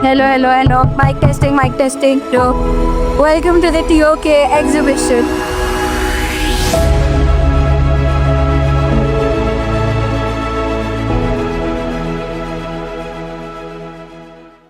Hello, hello, hello. Mic testing, mic testing. So, welcome to the TOK exhibition.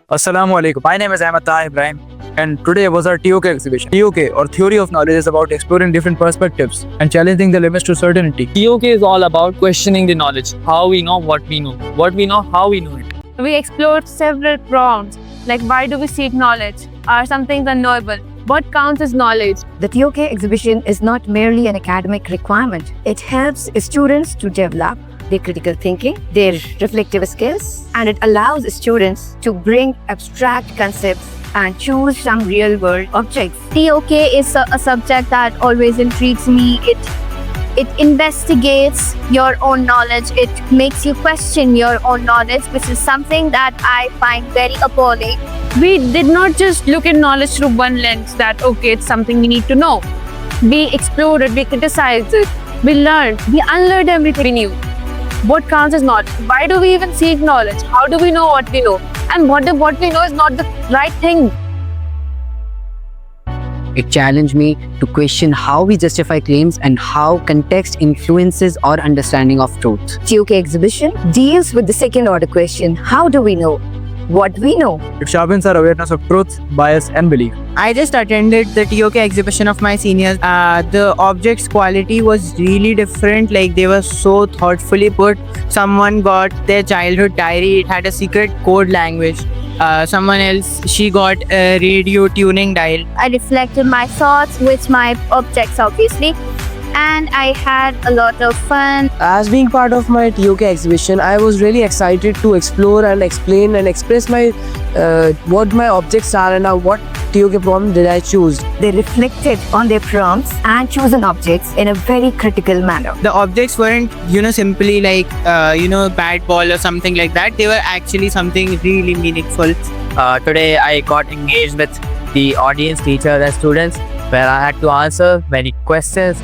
Assalamu alaikum. My name is Ahmed Taha Ibrahim, and today was our TOK exhibition. TOK, or Theory of Knowledge, is about exploring different perspectives and challenging the limits to certainty. TOK is all about questioning the knowledge, how we know what we know, how we know it. We explored several problems like why do we seek knowledge? Are some things unknowable? What counts as knowledge? The TOK exhibition is not merely an academic requirement. It helps students to develop their critical thinking, their reflective skills, and it allows students to bring abstract concepts and choose some real-world objects. TOK is a subject that always intrigues me. It investigates your own knowledge. It makes you question your own knowledge, which is something that I find very appalling. We did not just look at knowledge through one lens that, okay, it's something we need to know. We explored it, we criticized it, we learned, we unlearned everything we knew. What counts as knowledge? Why do we even seek knowledge? How do we know what we know? And what if what we know is not the right thing? It challenged me to question how we justify claims and how context influences our understanding of truth. TOK exhibition deals with the second order question, how do we know what we know? It sharpens our awareness of truth, bias, and belief. I just attended the TOK exhibition of my seniors. The objects quality was really different. Like, they were so thoughtfully put. Someone got their childhood diary. It had a secret code language. Someone else, she got a radio tuning dial. I reflected my thoughts with my objects, obviously, and I had a lot of fun. As being part of my TOK exhibition, I was really excited to explore and explain and express my what my objects are and what TOK problem did I choose. They reflected on their prompts and chosen objects in a very critical manner. The objects weren't, simply like, bat ball or something like that. They were actually something really meaningful. Today I got engaged with the audience, teachers and students, where I had to answer many questions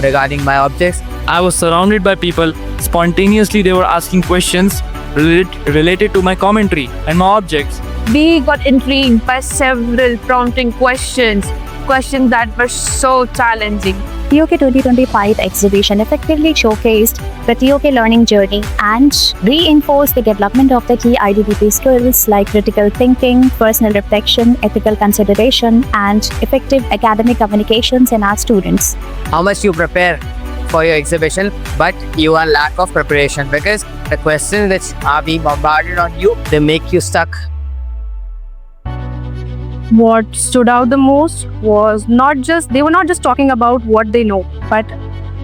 regarding my objects. I was surrounded by people. Spontaneously, they were asking questions related to my commentary and my objects. We got intrigued by several prompting questions that were so challenging. TOK 2025 exhibition effectively showcased the TOK learning journey and reinforced the development of the key IDDP skills like critical thinking, personal reflection, ethical consideration, and effective academic communications in our students. How much you prepare for your exhibition, but you are lack of preparation because the questions which are being bombarded on you, they make you stuck. What stood out the most was they were not just talking about what they know, but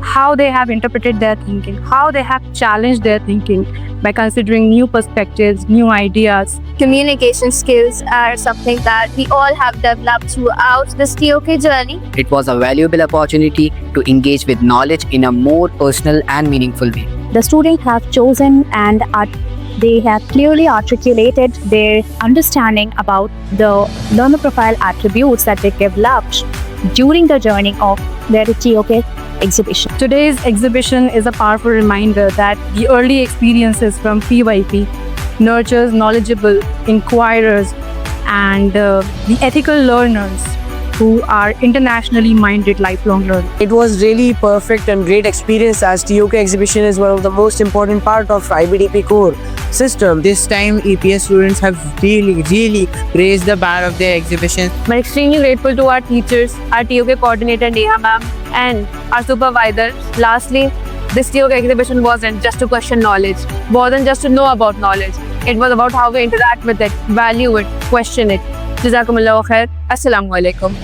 how they have interpreted their thinking, how they have challenged their thinking by considering new perspectives, new ideas. Communication skills are something that we all have developed throughout this TOK journey. It was a valuable opportunity to engage with knowledge in a more personal and meaningful way. The students have chosen and they have clearly articulated their understanding about the learner profile attributes that they developed during the journey of their TOK exhibition. Today's exhibition is a powerful reminder that the early experiences from PYP nurtures knowledgeable inquirers and the ethical learners who are internationally minded lifelong learners. It was really perfect and great experience, as TOK exhibition is one of the most important part of IBDP core system. This time, EPS students have really raised the bar of their exhibition. We're extremely grateful to our teachers, our TOK coordinator Neha ma'am, and our supervisors. Lastly, this TOK exhibition wasn't just to question knowledge, wasn't just to know about knowledge. It was about how we interact with it, value it, question it. Jazakumullahu khair. Assalamu alaikum.